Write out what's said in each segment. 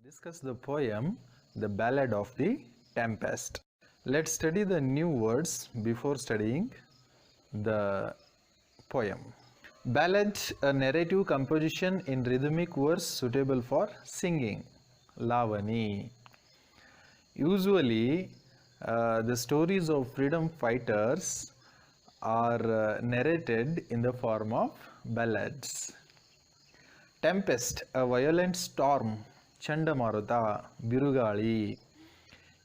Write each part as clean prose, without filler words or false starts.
Discuss the poem The Ballad of the Tempest. Let's study the new words before studying the poem. Ballad, a narrative composition in rhythmic verse suitable for singing. Lavani. Usually, the stories of freedom fighters are narrated in the form of ballads. Tempest, a violent storm. Chandamarutha, Birugali.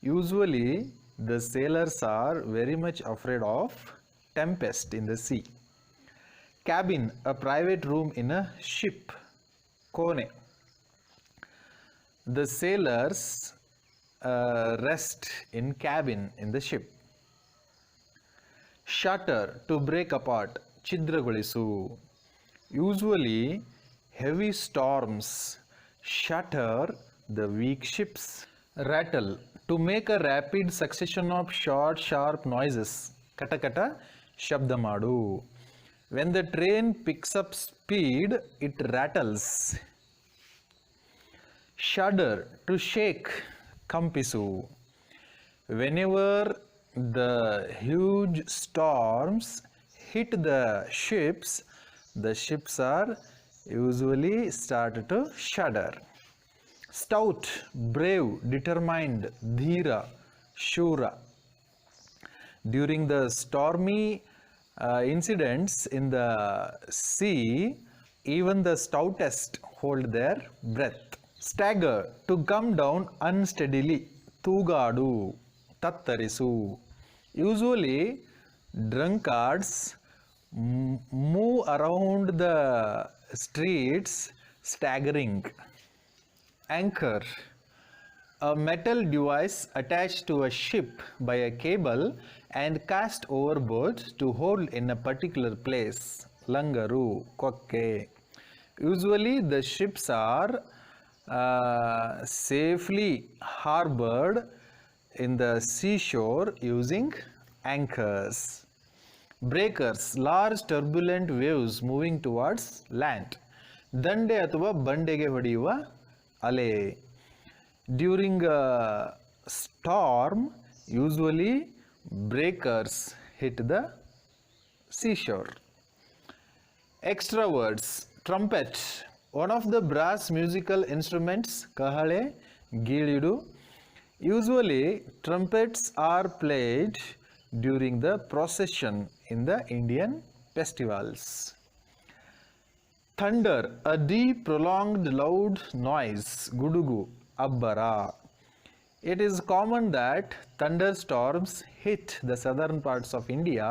Usually, the sailors are very much afraid of tempest in the sea. Cabin, a private room in a ship. Kone. The sailors rest in cabin in the ship. Shatter, to break apart. Chidragolisu. Usually, heavy storms shatter the weak ships. Rattle, to make a rapid succession of short, sharp noises. Katakata, shabdamadu. When the train picks up speed, it rattles. Shudder, to shake. Kampisu. Whenever the huge storms hit the ships are usually start to shudder. Stout, brave, determined, dhira, shura. During the stormy incidents in the sea, even the stoutest hold their breath. Stagger, to come down unsteadily. Tugadu, tattarisu. Usually, drunkards move around the streets staggering. Anchor, a metal device attached to a ship by a cable and cast overboard to hold in a particular place. Langaru, kokke. Usually the ships are safely harbored in the seashore using anchors. Breakers, large turbulent waves moving towards land. Dande ಅಥವಾ ಬಂಡೆಗೆ ಹೊಡೆಯುವ ಅಲೆ. During a storm, usually breakers hit the seashore. Extra words. Trumpet, one of the brass musical instruments. Kahale, gilidu. Usually, trumpets are played during the procession in the Indian festivals. Thunder, a deep, prolonged, loud noise. Gudugu, abbara. It is common that thunderstorms hit the southern parts of India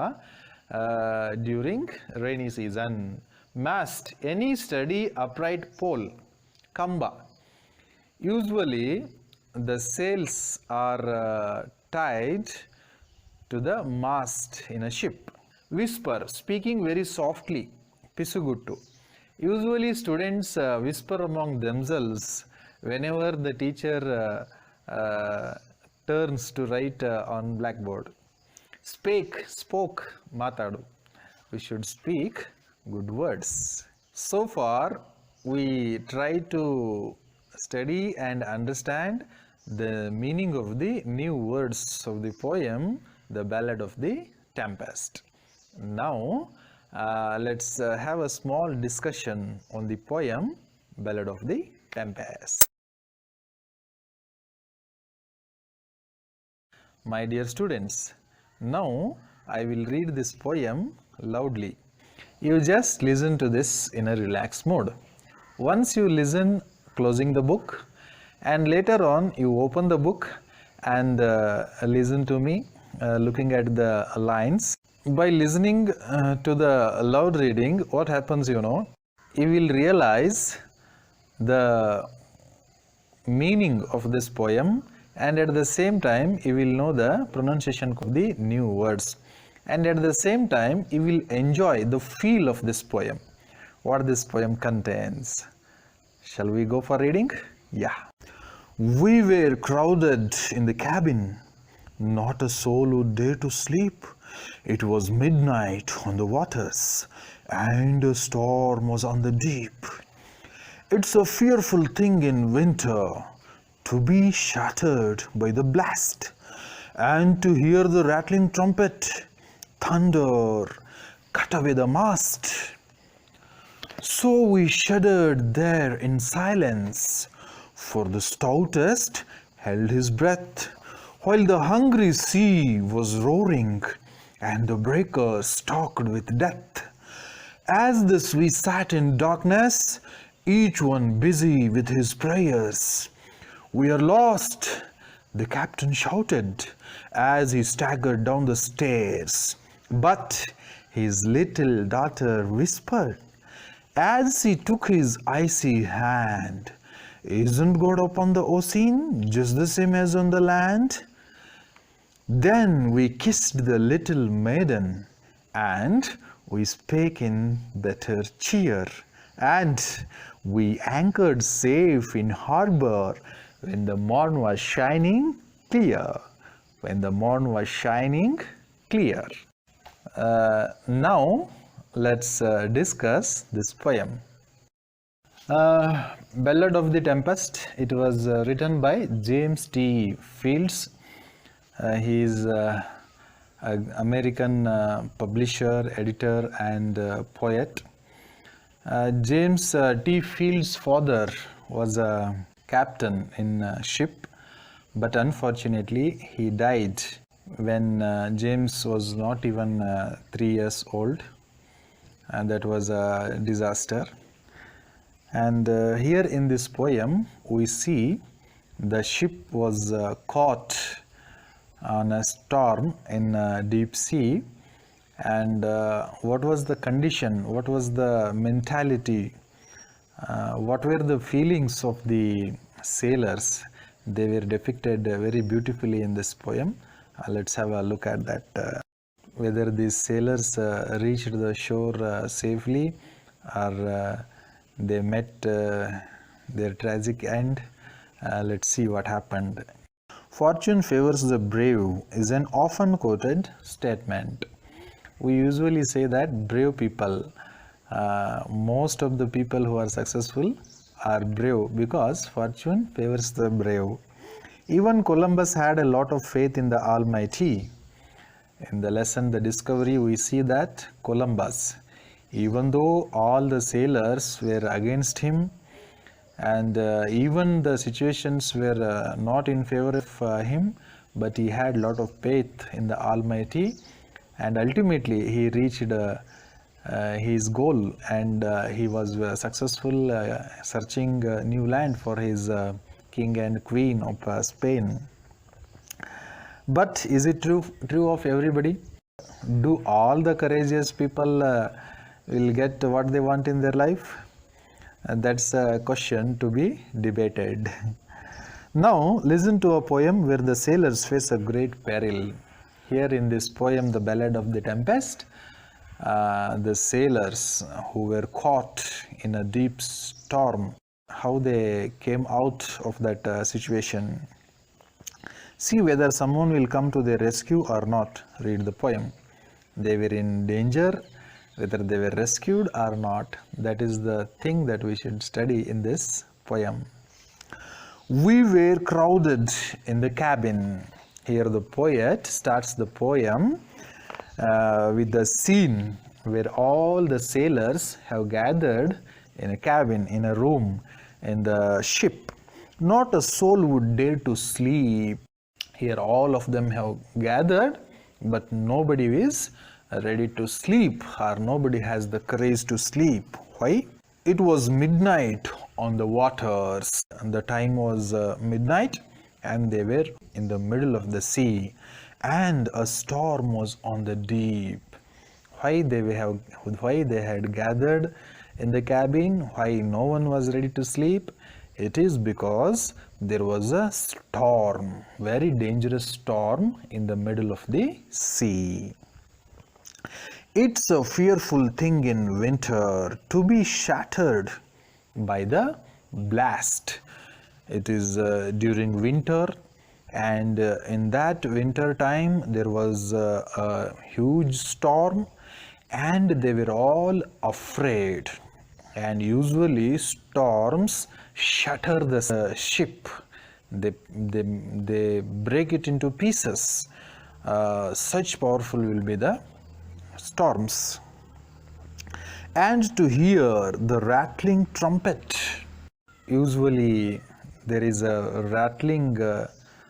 during rainy season. Mast, any steady upright pole. Kamba. Usually, the sails are tied to the mast in a ship. Whisper, speaking very softly. Pisuguttu. Usually students whisper among themselves whenever the teacher turns to write on blackboard. Spoke, matadu. We should speak good words. So far, we try to study and understand the meaning of the new words of the poem, The Ballad of the Tempest. Now, let's have a small discussion on the poem, Ballad of the Tempest. My dear students, now I will read this poem loudly. You just listen to this in a relaxed mode. Once you listen, closing the book, and later on you open the book and listen to me looking at the lines. By listening to the loud reading, what happens, you will realize the meaning of this poem, and at the same time you will know the pronunciation of the new words, and at the same time you will enjoy the feel of this poem, what this poem contains. Shall we go for reading? Yeah. We were crowded in the cabin. Not a soul would dare to sleep. It was midnight on the waters, and a storm was on the deep. It's a fearful thing in winter to be shattered by the blast, and to hear the rattling trumpet, thunder, cut away the mast. So we shuddered there in silence, for the stoutest held his breath, while the hungry sea was roaring, and the breakers stalked with death. As thus we sat in darkness, each one busy with his prayers. "We are lost," the captain shouted, as he staggered down the stairs. But his little daughter whispered, as he took his icy hand, "Isn't God upon the ocean just the same as on the land?" Then we kissed the little maiden, and we spake in better cheer, and we anchored safe in harbor when the morn was shining clear. When the morn was shining clear. Now let's discuss this poem. Ballad of the Tempest. It was written by James T. Fields. He is an American publisher, editor, and poet. James T. Fields' father was a captain in a ship, but unfortunately he died when James was not even 3 years old, and that was a disaster. And here in this poem we see the ship was caught on a storm in a deep sea, and what was the condition, what was the mentality, what were the feelings of the sailors? They were depicted very beautifully in this poem. Let's have a look at that. Whether these sailors reached the shore safely, or they met their tragic end. Let's see what happened. "Fortune favors the brave" is an often quoted statement. We usually say that brave people, most of the people who are successful are brave because fortune favors the brave. Even Columbus had a lot of faith in the Almighty. In the lesson The Discovery, we see that Columbus, even though all the sailors were against him, and even the situations were not in favor of him, but he had a lot of faith in the Almighty, and ultimately he reached his goal, and he was successful searching new land for his king and queen of Spain. But is it true of everybody? Do all the courageous people will get what they want in their life? That's a question to be debated. Now listen to a poem where the sailors face a great peril. Here in this poem, The Ballad of the Tempest, the sailors who were caught in a deep storm, how they came out of that situation. See whether someone will come to their rescue or not. Read the poem. They were in danger, whether they were rescued or not. That is the thing that we should study in this poem. "We were crowded in the cabin." Here the poet starts the poem with the scene where all the sailors have gathered in a cabin, in a room, in the ship. Not a soul would dare to sleep. Here all of them have gathered, but nobody is ready to sleep, or nobody has the courage to sleep. Why? It was midnight on the waters, and the time was midnight, and they were in the middle of the sea, and a storm was on the deep. Why they had gathered in the cabin? Why no one was ready to sleep? It is because there was a storm, very dangerous storm in the middle of the sea. It's a fearful thing in winter to be shattered by the blast. It is during winter, and in that winter time there was a huge storm, and they were all afraid. And usually storms shatter the ship, they break it into pieces. Such powerful will be the storms. And to hear the rattling trumpet. Usually there is a rattling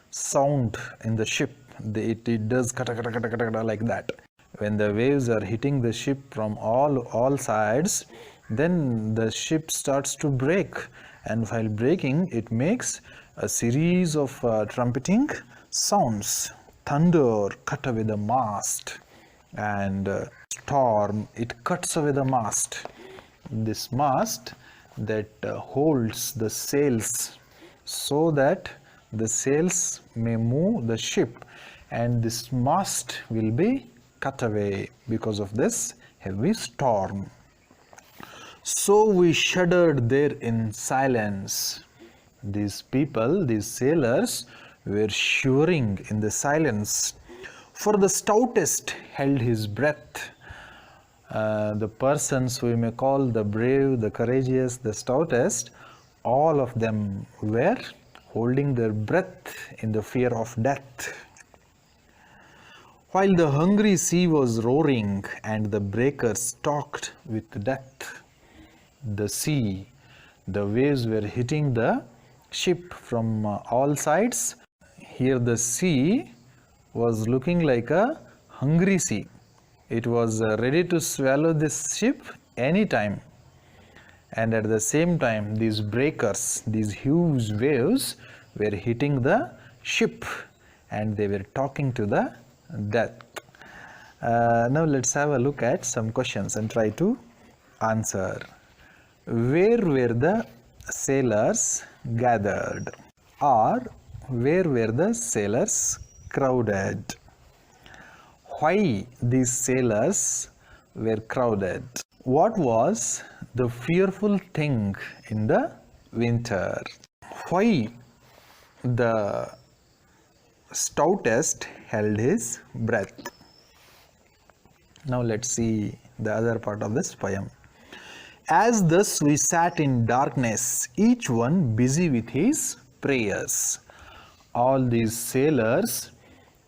sound in the ship. It does kata kata kata kata kata like that. When the waves are hitting the ship from all sides, then the ship starts to break, and while breaking it makes a series of trumpeting sounds. Thunder cut away the mast, and storm, it cuts away the mast. This mast that holds the sails so that the sails may move the ship, and this mast will be cut away because of this heavy storm. So we shuddered there in silence. These people, these sailors, were shivering in the silence, for the stoutest held his breath. The persons we may call the brave, the courageous, the stoutest, all of them were holding their breath in the fear of death. While the hungry sea was roaring and the breakers talked with death. The sea, the waves were hitting the ship from all sides. Here the sea was looking like a hungry sea. It was ready to swallow this ship anytime. And at the same time, these breakers, these huge waves were hitting the ship, and they were talking to the death. Now let's have a look at some questions and try to answer. Where were the sailors gathered? Or where were the sailors crowded? Why these sailors were crowded? What was the fearful thing in the winter? Why the stoutest held his breath? Now let's see the other part of this poem. As thus we sat in darkness, each one busy with his prayers. All these sailors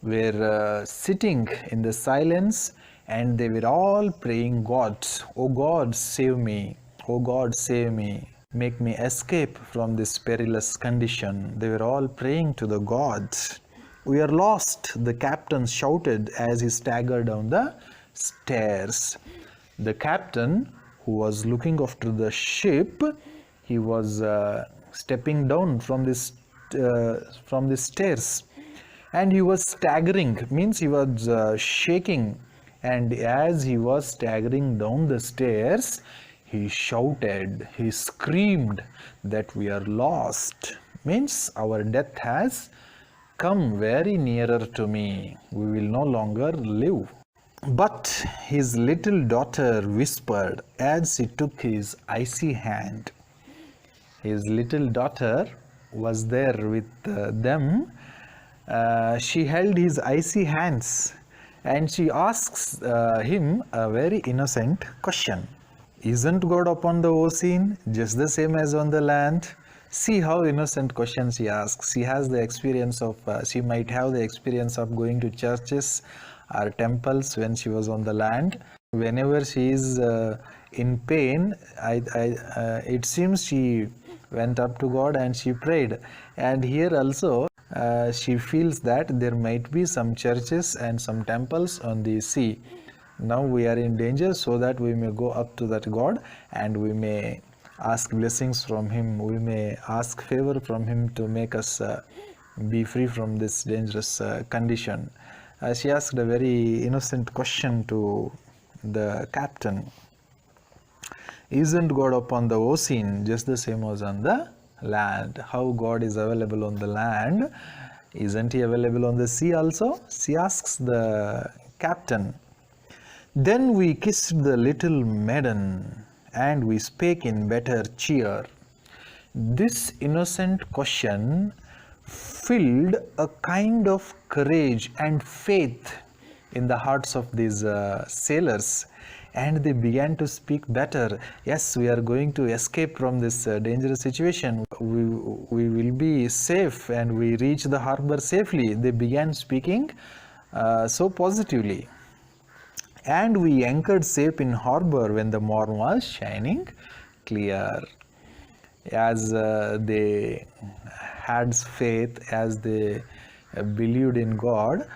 were sitting in the silence, and they were all praying God, "Oh God, save me. Oh God, save me. Make me escape from this perilous condition." They were all praying to the God. "We are lost," the captain shouted as he staggered down the stairs. The captain, who was looking after the ship, he was stepping down from this stairs, and he was staggering, means he was shaking, and as he was staggering down the stairs, he shouted, he screamed that we are lost, means our death has come very nearer to me, we will no longer live. But his little daughter whispered as he took his icy hand. His little daughter was there with them. She held his icy hands, and she asks him a very innocent question. Isn't God upon the ocean just the same as on the land? See how innocent question she asks. She has the experience of, she might have the experience of going to churches or temples when she was on the land. Whenever she is in pain, it seems she went up to God and she prayed. And here also, she feels that there might be some churches and some temples on the sea. Now we are in danger, so that we may go up to that God and we may ask blessings from Him. We may ask favor from Him to make us be free from this dangerous condition. She asked a very innocent question to the captain. Isn't God upon the ocean just the same as on the land? How God is available on the land, isn't He available on the sea also? She asks the captain. Then we kissed the little maiden, and we spake in better cheer. This innocent question filled a kind of courage and faith in the hearts of these sailors. and they began to speak better. Yes, we are going to escape from this dangerous situation. We will be safe and we reach the harbor safely. They began speaking so positively. And we anchored safe in harbor when the morn was shining clear. As they had faith, as they believed in God,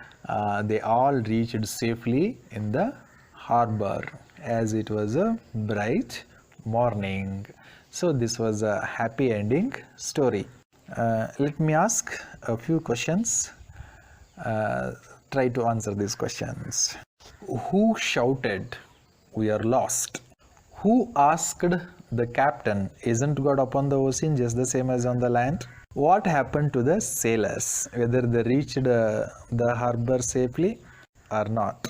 they all reached safely in the harbor as it was a bright morning. So this was a happy ending story. Let me ask a few questions. Try to answer these questions. Who shouted, "We are lost"? Who asked the captain, "Isn't God upon the ocean just the same as on the land?" What happened to the sailors, whether they reached the harbor safely or not?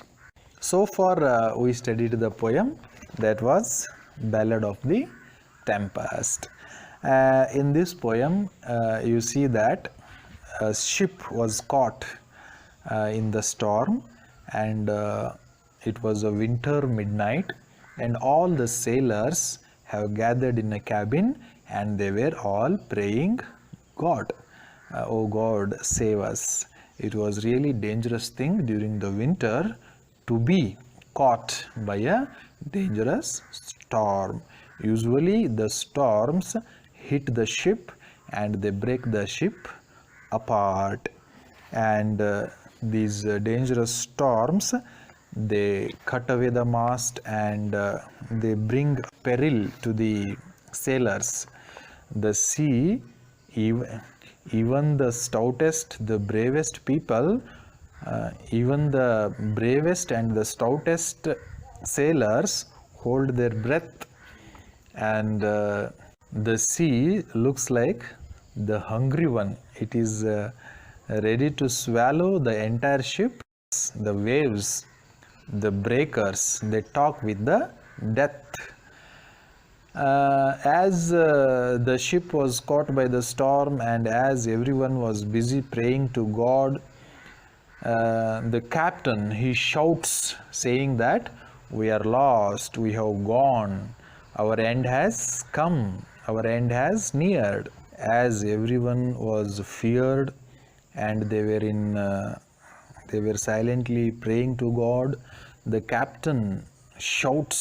So far we studied the poem that was Ballad of the Tempest. In this poem you see that a ship was caught in the storm, and it was a winter midnight, and all the sailors have gathered in a cabin and they were all praying God, "Oh God, save us." It was really dangerous thing during the winter to be caught by a dangerous storm. Usually the storms hit the ship and they break the ship apart, and these dangerous storms, they cut away the mast and they bring peril to the sailors. The sea, even the stoutest, the bravest people, even the bravest and the stoutest sailors hold their breath, and the sea looks like the hungry one. It is ready to swallow the entire ship. The waves, the breakers, they talk with the death. As the ship was caught by the storm and as everyone was busy praying to God, the captain, he shouts saying that, "We are lost, we have gone, our end has come, our end has neared." As everyone was feared and they were silently praying to God, the captain shouts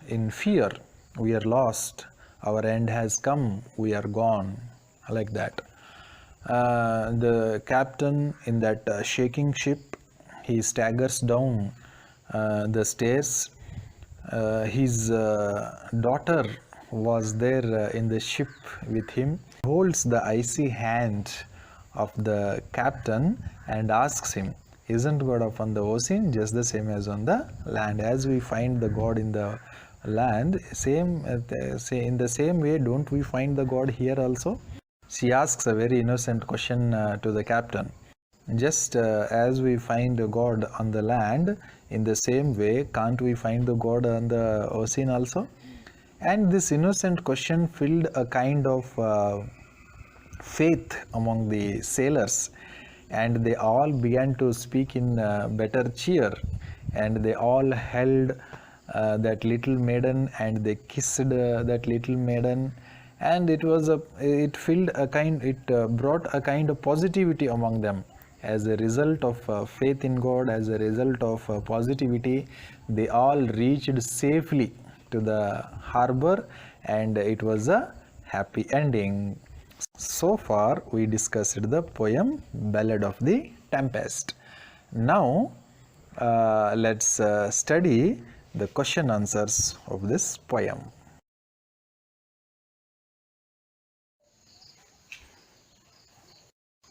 in fear, "We are lost, our end has come, we are gone," like that. The captain in that shaking ship, he staggers down the stairs. His daughter was there in the ship with him. He holds the icy hand of the captain and asks him, "Isn't God upon the ocean just the same as on the land?" As we find the God in the land, in the same way, don't we find the God here also? She asks a very innocent question to the captain. Just as we find God on the land, in the same way, can't we find the God on the ocean also? And this innocent question filled a kind of faith among the sailors, and they all began to speak in better cheer, and they all held that little maiden and they kissed that little maiden, and it brought a kind of positivity among them. As a result of faith in God, as a result of positivity, they all reached safely to the harbor, and it was a happy ending. So far we discussed the poem Ballad of the Tempest. Now let's study the question answers of this poem.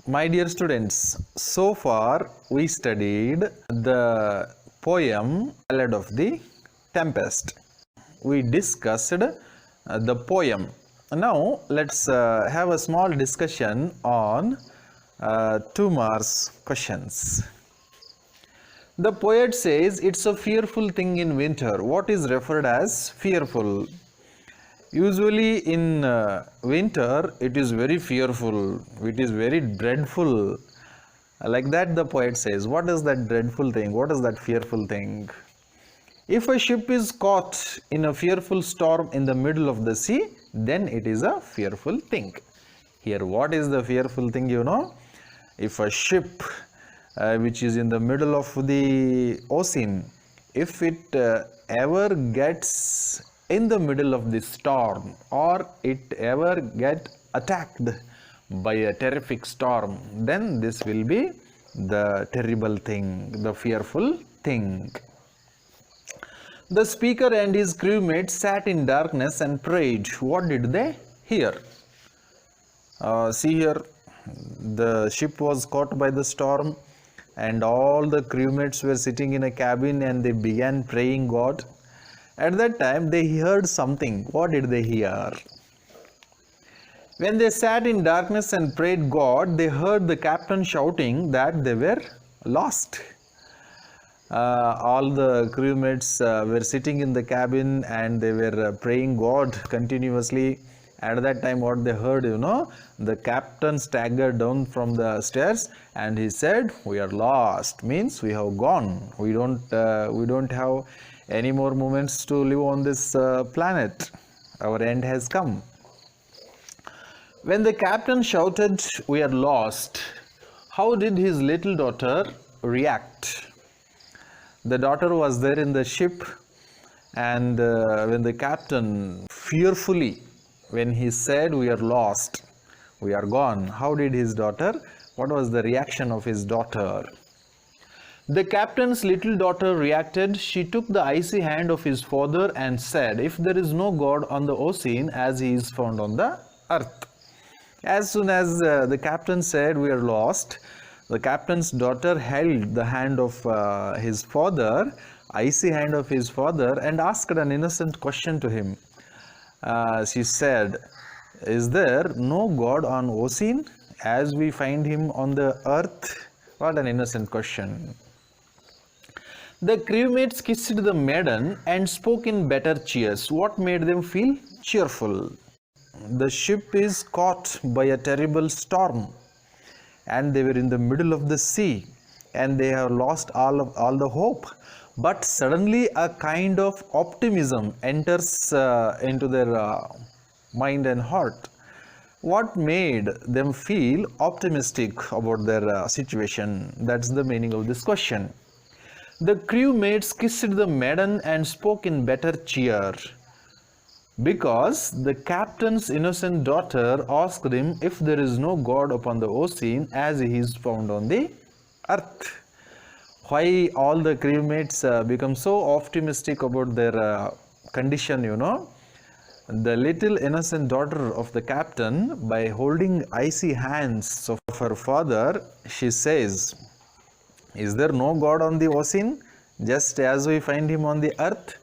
My dear students, so far we studied the poem Ballad of the Tempest. We discussed the poem. Now let's have a small discussion on 2 marks questions. The poet says it's a fearful thing in winter. What is referred as fearful? Usually in winter it is very fearful, it is very dreadful. Like that the poet says. What is that dreadful thing? What is that fearful thing? If a ship is caught in a fearful storm in the middle of the sea, then it is a fearful thing. Here, what is the fearful thing, you know? If a ship which is in the middle of the ocean, if it ever gets in the middle of the storm, or it ever get attacked by a terrific storm, then this will be the terrible thing, the fearful thing. The speaker and his crewmates sat in darkness and prayed. What did they hear? See here, the ship was caught by the storm and all the crewmates were sitting in a cabin and they began praying God. At that time they heard something. What did they hear? When they sat in darkness and prayed God, they heard the captain shouting that they were lost. All the crewmates were sitting in the cabin and they were praying God continuously. At that time, what they heard, you know, the captain staggered down from the stairs and he said, "We are lost." Means we have gone. We don't have any more moments to live on this planet. Our end has come. When the captain shouted, "We are lost," how did his little daughter react? The daughter was there in the ship, and when the captain fearfully, when he said, "We are lost, we are gone," how did his daughter, what was the reaction of his daughter? The captain's little daughter reacted. She took the icy hand of his father and said, "If there is no God on the ocean as he is found on the earth." As soon as the captain said, "We are lost," the captain's daughter held the hand of his father, icy hand of his father, and asked an innocent question to him. She said, "Is there no God on ocean as we find him on the earth?" What an innocent question. The crewmates kissed the maiden and spoke in better cheers. What made them feel cheerful? The ship is caught by a terrible storm and they were in the middle of the sea and they have lost all the hope. But suddenly a kind of optimism enters into their mind and heart. What made them feel optimistic about their situation? That's the meaning of this question. The crewmates kissed the maiden and spoke in better cheer, because the captain's innocent daughter asked him if there is no God upon the ocean as he is found on the earth. Why all the crewmates become so optimistic about their condition, you know? The little innocent daughter of the captain, by holding icy hands of her father, she says, "Is there no God on the ocean just as we find him on the earth?"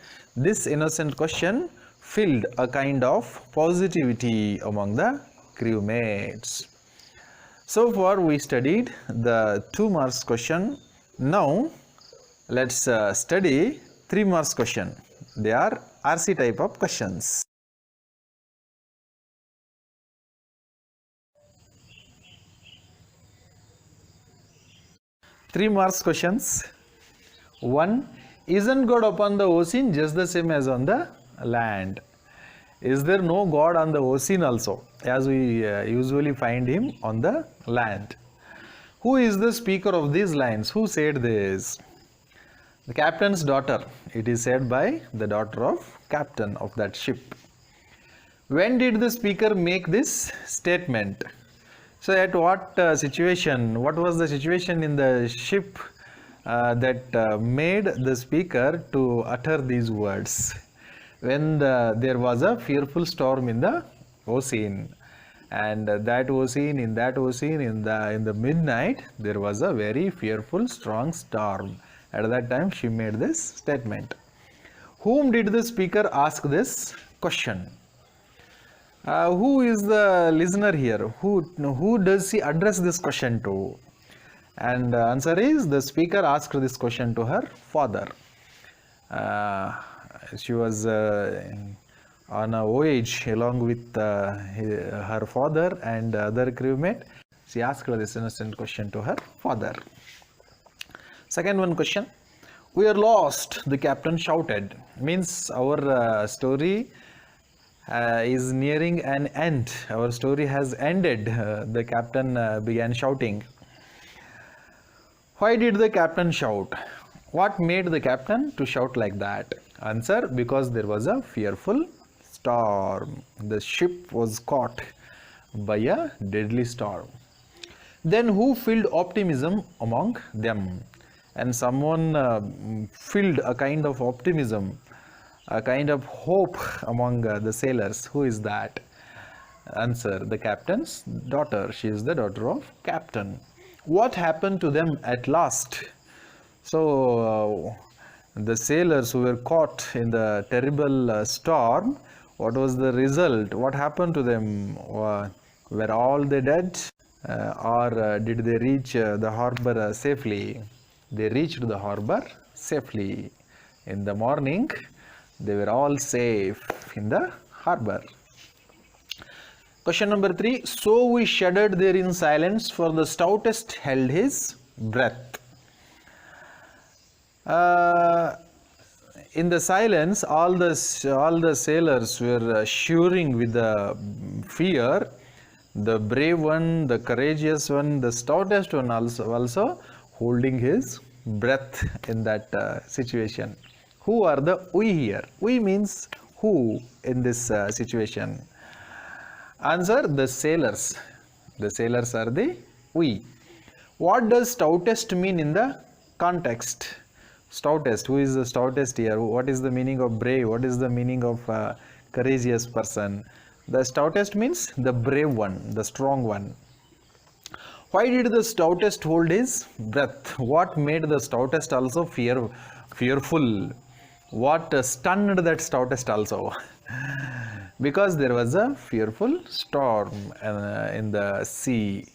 This innocent question filled a kind of positivity among the crewmates. So far we studied the 2 marks question. Now let's study 3 marks question. They are RC type of questions. 3 marks questions. 1. Isn't God upon the ocean just the same as on the land? Is there no God on the ocean also, as we usually find him on the land? Who is the speaker of these lines? Who said this? The captain's daughter. It is said by the daughter of captain of that ship. When did the speaker make this statement? So at what situation, what was the situation in the ship that made the speaker to utter these words? When there was a fearful storm in the ocean, and that ocean, in the midnight, there was a very fearful strong storm. At that time she made this statement. Whom did the speaker ask this question? Who is the listener here? Who does he address this question to? And the answer is, the speaker asked this question to her father. She was on a voyage along with her father and other crewmate. She asked this innocent question to her father. Second one question. We are lost, the captain shouted. Means our story is nearing an end. Our story has ended. The captain began shouting. Why did the captain shout? What made the captain to shout like that? Answer: because there was a fearful storm. The ship was caught by a deadly storm. Then who filled optimism among them? And someone filled a kind of optimism, a kind of hope among the sailors. Who is that? Answer: the captain's daughter. She is the daughter of captain. What happened to them at last? So the sailors who were caught in the terrible storm, what was the result? What happened to them? Were all they dead? Or did they reach the harbor safely? They reached the harbor safely. In the morning, they were all safe in the harbor. Question number 3. So we shuddered there in silence, for the stoutest held his breath. In the silence, all the sailors were shivering with the fear. The brave one, the courageous one, the stoutest one also holding his breath in that situation. Who are the we here? We means who in this situation? Answer: the sailors. The sailors are the we. What does stoutest mean in the context? Stoutest. Who is the stoutest here? What is the meaning of brave? What is the meaning of courageous person? The stoutest means the brave one, the strong one. Why did the stoutest hold his breath? What made the stoutest also fearful? What stunned that stoutest also? Because there was a fearful storm in the sea,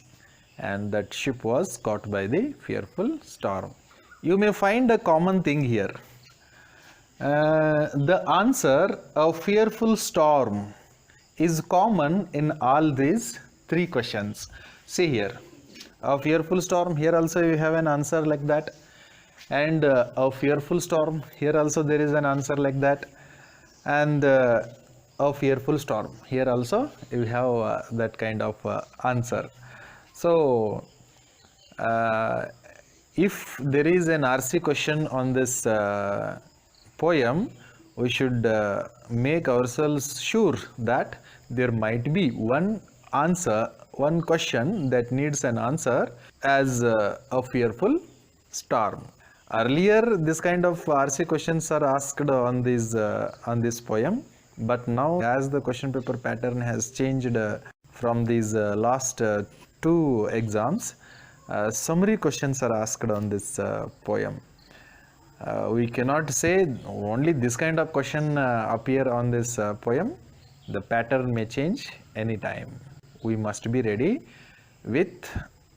and that ship was caught by the fearful storm. You may find a common thing here. The answer, a fearful storm, is common in all these 3 questions. See here, a fearful storm, here also you have an answer like that, and a fearful storm, here also there is an answer like that, and a fearful storm, here also you have that kind of answer. So if there is an RC question on this poem, we should make ourselves sure that there might be one answer, one question that needs an answer as a fearful storm. Earlier, this kind of RC questions are asked on this poem, but now as the question paper pattern has changed from these last 2 exams, summary questions are asked on this poem. We cannot say only this kind of question appear on this poem. The pattern may change anytime. We must be ready with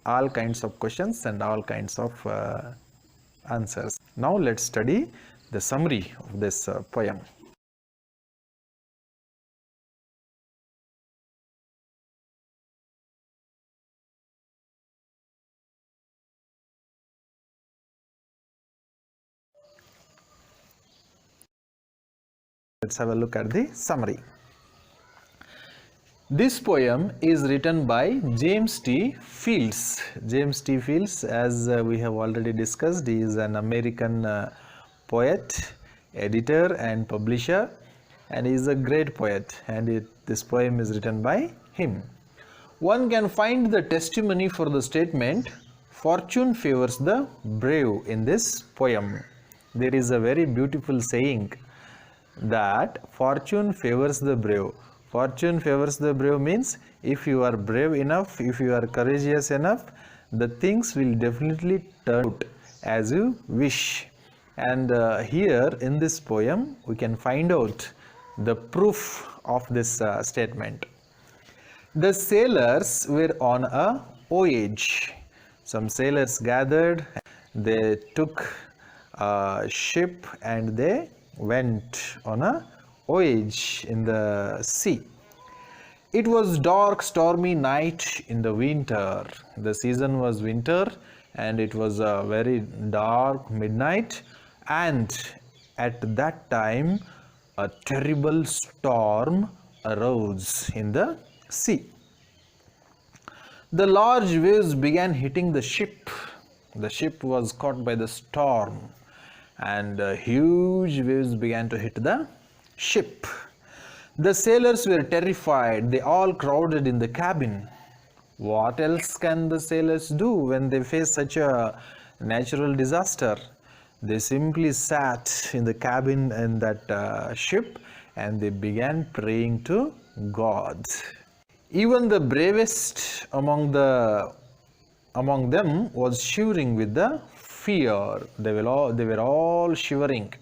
all kinds of questions and all kinds of answers. Now let's study the summary of this poem. Let's have a look at the summary. This poem is written by James T. Fields. James T. Fields, as we have already discussed, he is an American poet, editor and publisher, and he is a great poet, and this poem is written by him. One can find the testimony for the statement, "Fortune favors the brave," in this poem. There is a very beautiful saying that fortune favors the brave. Fortune favors the brave means if you are brave enough, if you are courageous enough, the things will definitely turn out as you wish. And here in this poem, we can find out the proof of this statement. The sailors were on a voyage. Some sailors gathered, they took a ship and they went on a voyage in the sea. It was dark, stormy night in the winter. The season was winter and it was a very dark midnight, And at that time, a terrible storm arose in the sea. The large waves began hitting the ship. The ship was caught by the storm, and huge waves began to hit the ship. The sailors were terrified. They all crowded in the cabin. What else can the sailors do when they face such a natural disaster? They simply sat in the cabin in that ship, and they began praying to God. Even the bravest among them was shivering with the fear. They were all shivering.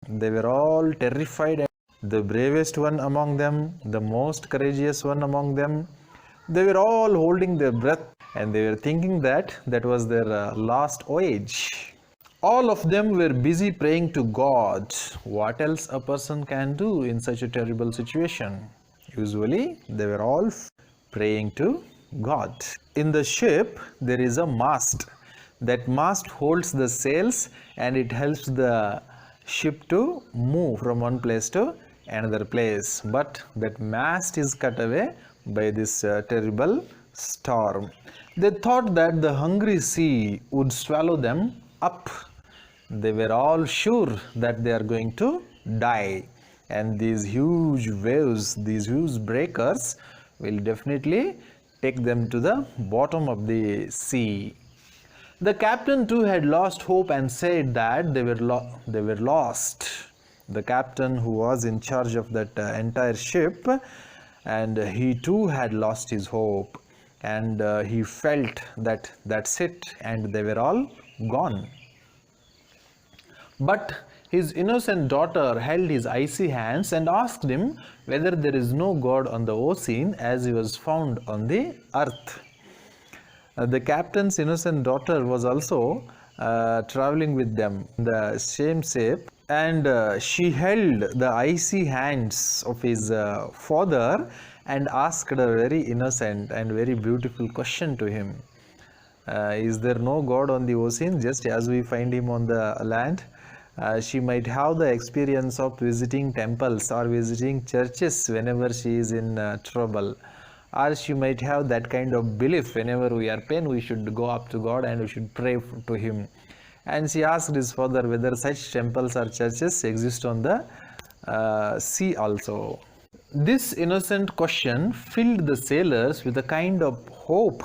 They were all terrified. The bravest one among them, the most courageous one among them, they were all holding their breath, and they were thinking that that was their last voyage. All of them were busy praying to God. What else a person can do in such a terrible situation? Usually, they were all praying to God. In the ship, there is a mast. That mast holds the sails, and it helps the ship to move from one place to another place. But that mast is cut away by this terrible storm. They thought that the hungry sea would swallow them up. They were all sure that they are going to die, and these huge waves, these huge breakers will definitely take them to the bottom of the sea. The captain too had lost hope and said that they were lost. The captain, who was in charge of that entire ship, and he too had lost his hope, and he felt that that's it, and they were all gone. But his innocent daughter held his icy hands and asked him whether there is no God on the ocean as he was found on the earth. The captain's innocent daughter was also traveling with them in the same ship, and she held the icy hands of his father and asked a very innocent and very beautiful question to him. Is there no God on the ocean just as we find him on the land? She might have the experience of visiting temples or visiting churches whenever she is in trouble, or she might have that kind of belief whenever we are pain we should go up to God and we should pray to him. And she asked his father whether such temples or churches exist on the sea also. This innocent question filled the sailors with a kind of hope,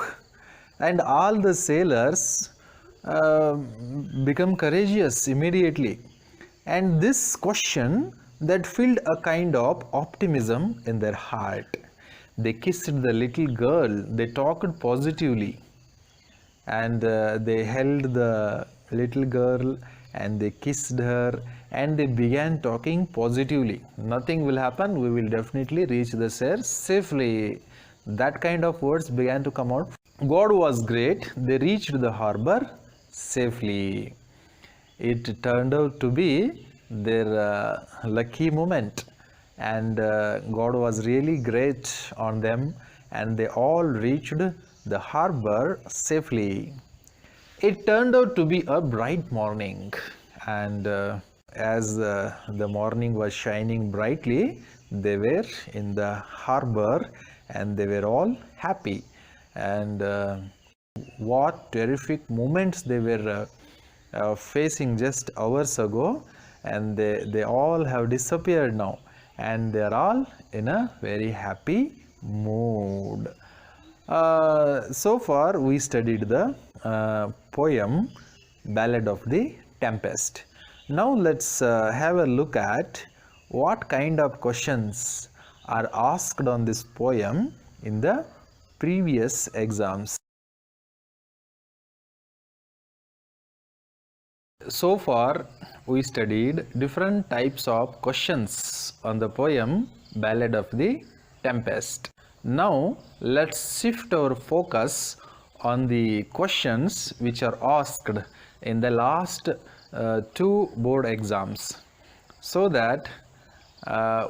and all the sailors become courageous immediately. And this question that filled a kind of optimism in their heart. They kissed the little girl, they talked positively, and they held the little girl and they kissed her, and they began talking positively. Nothing will happen, we will definitely reach the shore safely. That kind of words began to come out. God was great. They reached the harbor safely. It turned out to be their lucky moment, and God was really great on them, and they all reached the harbor safely. It turned out to be a bright morning, and as the morning was shining brightly, they were in the harbor and they were all happy. And what terrific moments they were facing just hours ago, and they all have disappeared now, and they are all in a very happy mood. So far we studied the poem Ballad of the Tempest. Now let's have a look at what kind of questions are asked on this poem in the previous exams. So far we studied different types of questions on the poem Ballad of the Tempest. Now let's shift our focus on the questions which are asked in the last two board exams, so that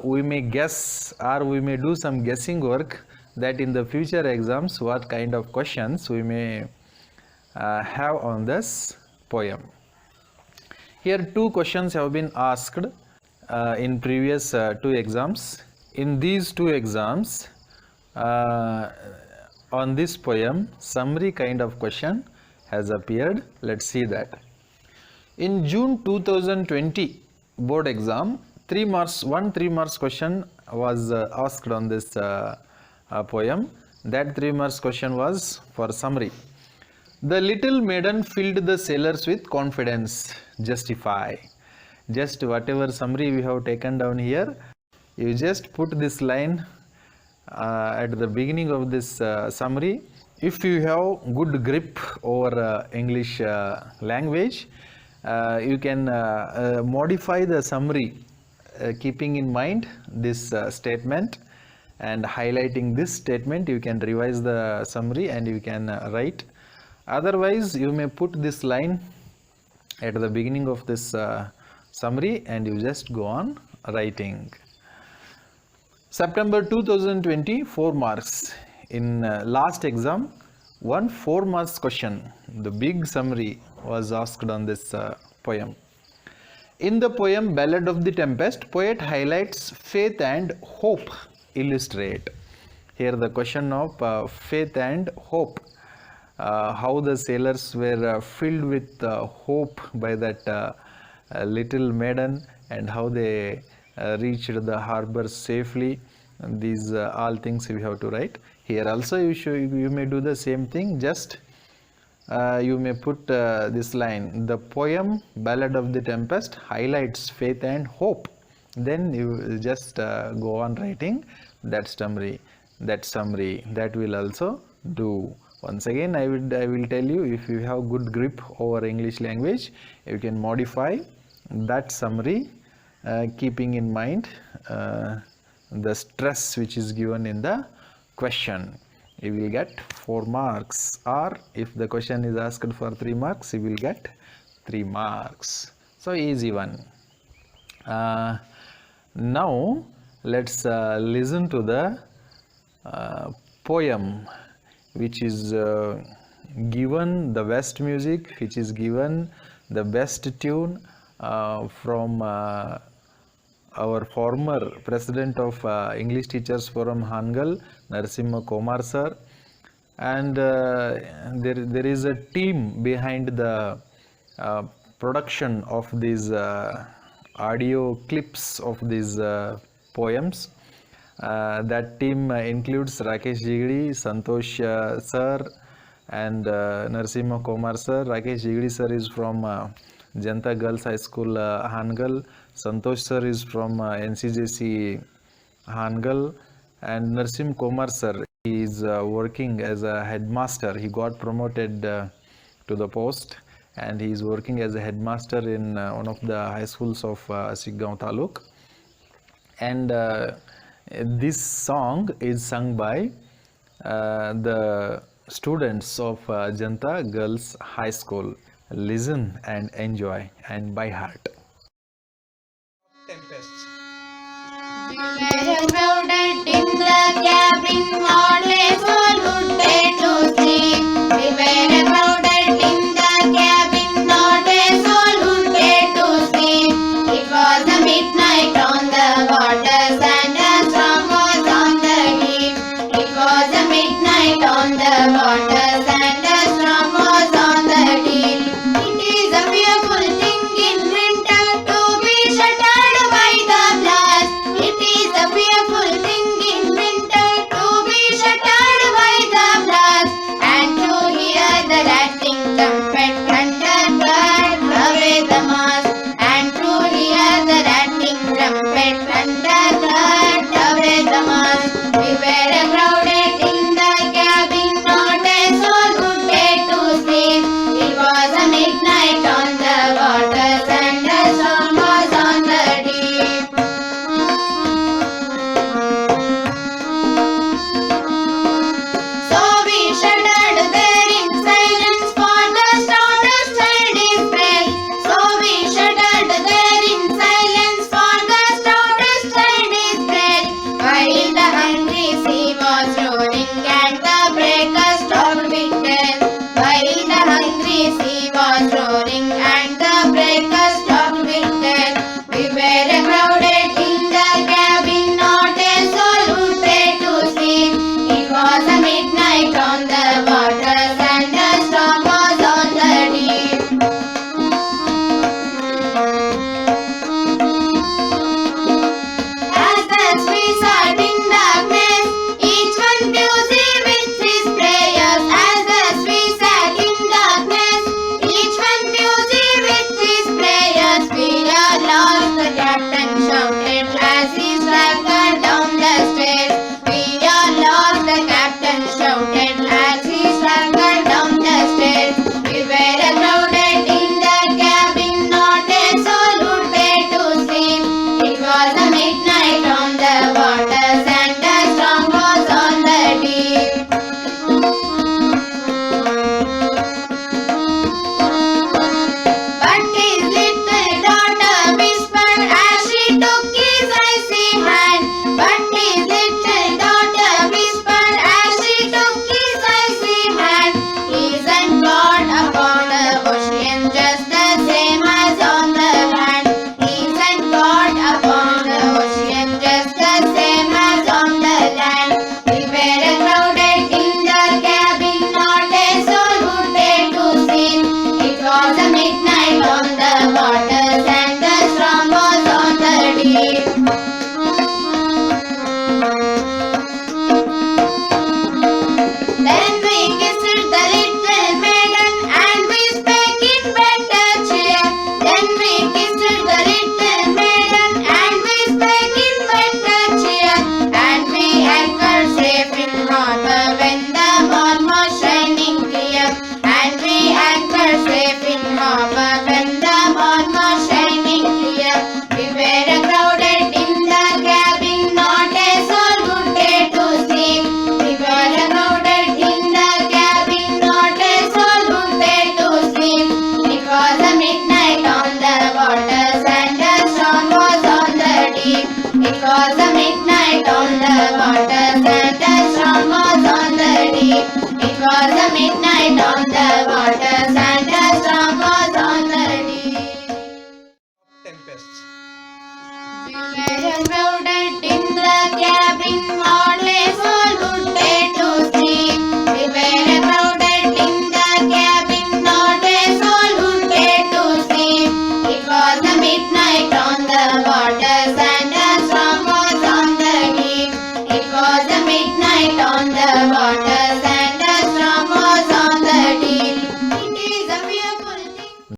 we may guess, or we may do some guessing work, that in the future exams what kind of questions we may have on this poem. Here two questions have been asked in previous two exams. In these two exams, on this poem, summary kind of question has appeared. Let's see that. In June 2020 board exam, 3 marks, one 3 marks question was asked on this poem. That 3 marks question was for summary. The little maiden filled the sailors with confidence. Justify. Just whatever summary we have taken down here, you just put this line at the beginning of this summary. If you have good grip over English language, you can modify the summary keeping in mind this statement, and highlighting this statement you can revise the summary and you can write. Otherwise, you may put this line at the beginning of this summary and you just go on writing. September 2020, 4 marks. In last exam, one 4 marks question, the big summary was asked on this poem. In the poem Ballad of the Tempest, poet highlights faith and hope. Illustrate. Here the question of faith and hope. How the sailors were filled with hope by that little maiden, and how they reached the harbor safely. And these all things we have to write. Here also you may do the same thing. Just you may put this line: the poem Ballad of the Tempest highlights faith and hope. Then you just go on writing that summary. That will also do. Once again, I will tell you, if you have good grip over English language, you can modify that summary keeping in mind the stress which is given in the question. You will get 4 marks, or if the question is asked for 3 marks, you will get 3 marks. So easy one. Now let's listen to the poem which is given the best music, which is given the best tune from our former president of English Teachers Forum Hangal, Narasimha Komar sir, and there is a team behind the production of these audio clips of these poems. That team includes Rakesh Jigdi, Santosh sir, and Narasimha Komar sir. Rakesh Jigdi sir is from Janta Girls High School Hangal. Santosh sir is from NCJC Hangal, and Narasimha Komar sir is working as a headmaster. He got promoted to the post, and he is working as a headmaster in one of the high schools of Siggaon Taluk. And this song is sung by the students of Janta Girls High School. Listen and enjoy, and by heart. Tempest. We were crowded in the cabin, not a soul would dare to sleep. We were